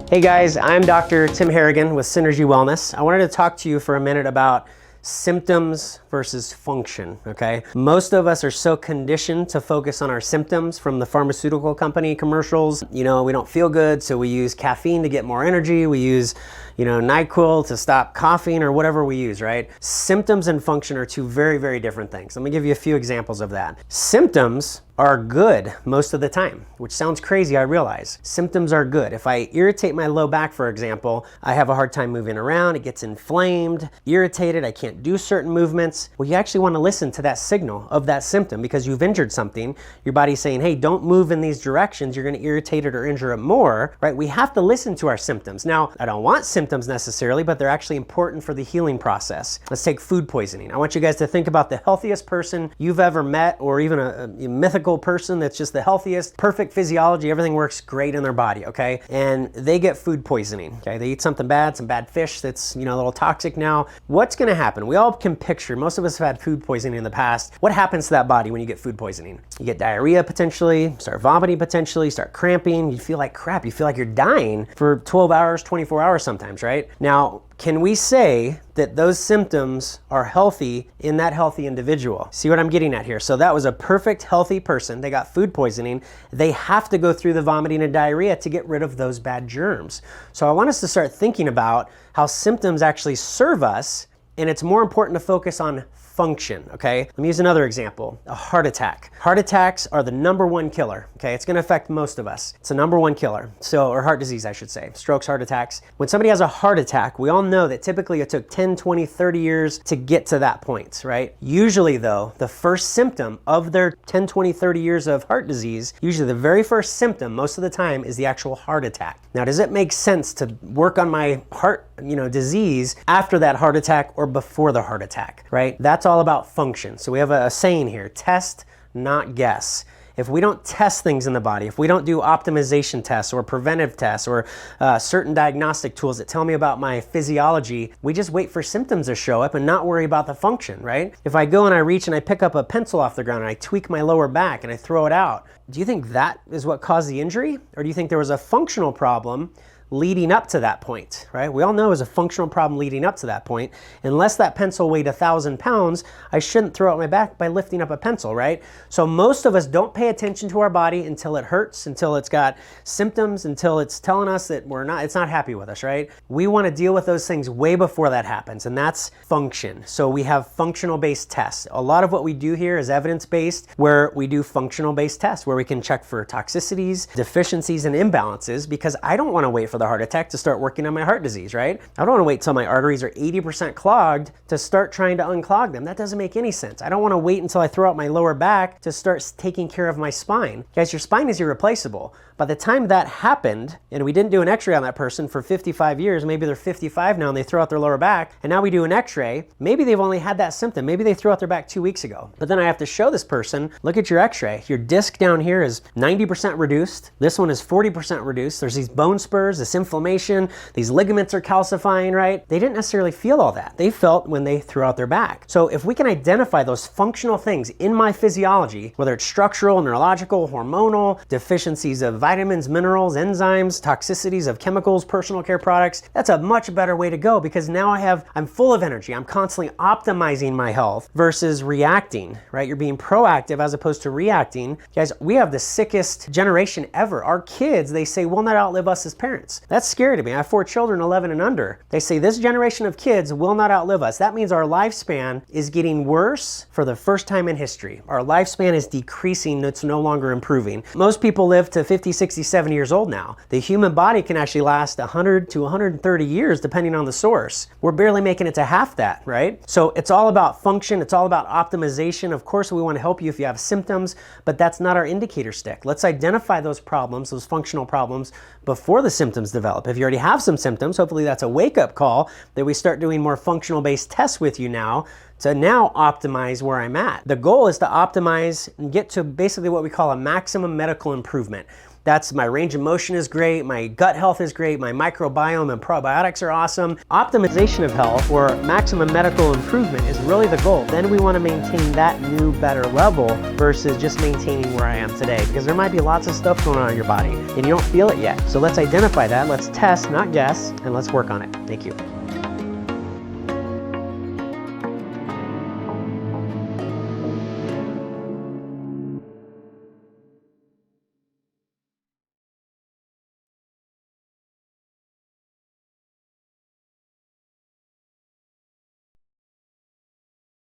Hey guys, I'm Dr. Tim Harrigan with Synergy Wellness. I wanted to talk to you for a minute about symptoms versus function, okay? Most of us are so conditioned to focus on our symptoms from the pharmaceutical company commercials. You know, we don't feel good, so we use caffeine to get more energy. We use, NyQuil to stop coughing or whatever we use, right? Symptoms and function are two very, very different things. Let me give you a few examples of that. Symptoms are good most of the time, which sounds crazy, I realize. Symptoms are good. If I irritate my low back, for example, I have a hard time moving around, it gets inflamed, irritated, I can't do certain movements. Well, you actually want to listen to that signal of that symptom because you've injured something. Your body's saying, hey, don't move in these directions, you're going to irritate it or injure it more, right? We have to listen to our symptoms. Now, I don't want symptoms necessarily, but they're actually important for the healing process. Let's take food poisoning. I want you guys to think about the healthiest person you've ever met, or even a mythical person that's just the healthiest, perfect physiology, everything works great in their body, okay? And they get food poisoning, okay? They eat something bad, some bad fish that's, a little toxic now. What's gonna happen? We all can picture, most of us have had food poisoning in the past. What happens to that body when you get food poisoning? You get diarrhea potentially, start vomiting potentially, start cramping, you feel like crap, you feel like you're dying for 12 hours, 24 hours sometimes, right? Now, can we say that those symptoms are healthy in that healthy individual? See what I'm getting at here? So that was a perfect healthy person. They got food poisoning. They have to go through the vomiting and diarrhea to get rid of those bad germs. So I want us to start thinking about how symptoms actually serve us, and it's more important to focus on function, okay? Let me use another example, a heart attack. Heart attacks are the #1 killer, okay? It's gonna affect most of us. It's the #1 killer. Or heart disease, I should say. Strokes, heart attacks. When somebody has a heart attack, we all know that typically it took 10, 20, 30 years to get to that point, right? Usually though, the first symptom of their 10, 20, 30 years of heart disease, usually the very first symptom most of the time is the actual heart attack. Now, does it make sense to work on my heart, disease after that heart attack or before the heart attack, right? That's all about function. So we have a saying here, test, not guess. If we don't test things in the body, if we don't do optimization tests or preventive tests or certain diagnostic tools that tell me about my physiology, we just wait for symptoms to show up and not worry about the function, right? If I go and I reach and I pick up a pencil off the ground and I tweak my lower back and I throw it out, do you think that is what caused the injury? Or do you think there was a functional problem leading up to that point, right? We all know there's a functional problem leading up to that point. Unless that pencil weighed 1,000 pounds, I shouldn't throw out my back by lifting up a pencil, right? So most of us don't pay attention to our body until it hurts, until it's got symptoms, until it's telling us that it's not happy with us, right? We want to deal with those things way before that happens, and that's function. So we have functional-based tests. A lot of what we do here is evidence-based, where we do functional-based tests, where we can check for toxicities, deficiencies, and imbalances, because I don't want to wait for the heart attack to start working on my heart disease, right? I don't want to wait till my arteries are 80% clogged to start trying to unclog them. That doesn't make any sense. I don't want to wait until I throw out my lower back to start taking care of my spine. Guys, your spine is irreplaceable. By the time that happened, and we didn't do an x-ray on that person for 55 years, maybe they're 55 now and they throw out their lower back, and now we do an x-ray, maybe they've only had that symptom. Maybe they threw out their back 2 weeks ago. But then I have to show this person, look at your x-ray. Your disc down here is 90% reduced. This one is 40% reduced. There's these bone spurs, this inflammation, these ligaments are calcifying, right? They didn't necessarily feel all that. They felt when they threw out their back. So if we can identify those functional things in my physiology, whether it's structural, neurological, hormonal, deficiencies of vitamins, minerals, enzymes, toxicities of chemicals, personal care products, that's a much better way to go, because now I'm full of energy. I'm constantly optimizing my health versus reacting, right? You're being proactive as opposed to reacting. Guys, we have the sickest generation ever. Our kids, they say, will not outlive us as parents. That's scary to me. I have 4 children, 11 and under. They say this generation of kids will not outlive us. That means our lifespan is getting worse for the first time in history. Our lifespan is decreasing. It's no longer improving. Most people live to 50, 60, 70 years old now. The human body can actually last 100 to 130 years depending on the source. We're barely making it to half that, right? So it's all about function. It's all about optimization. Of course, we want to help you if you have symptoms, but that's not our indicator stick. Let's identify those problems, those functional problems, before the symptoms develop. If you already have some symptoms, hopefully that's a wake-up call that we start doing more functional-based tests with you now to now optimize where I'm at. The goal is to optimize and get to basically what we call a maximum medical improvement. That's my range of motion is great, my gut health is great, my microbiome and probiotics are awesome. Optimization of health or maximum medical improvement is really the goal. Then we want to maintain that new, better level versus just maintaining where I am today, because there might be lots of stuff going on in your body and you don't feel it yet. So let's identify that, let's test, not guess, and let's work on it. Thank you.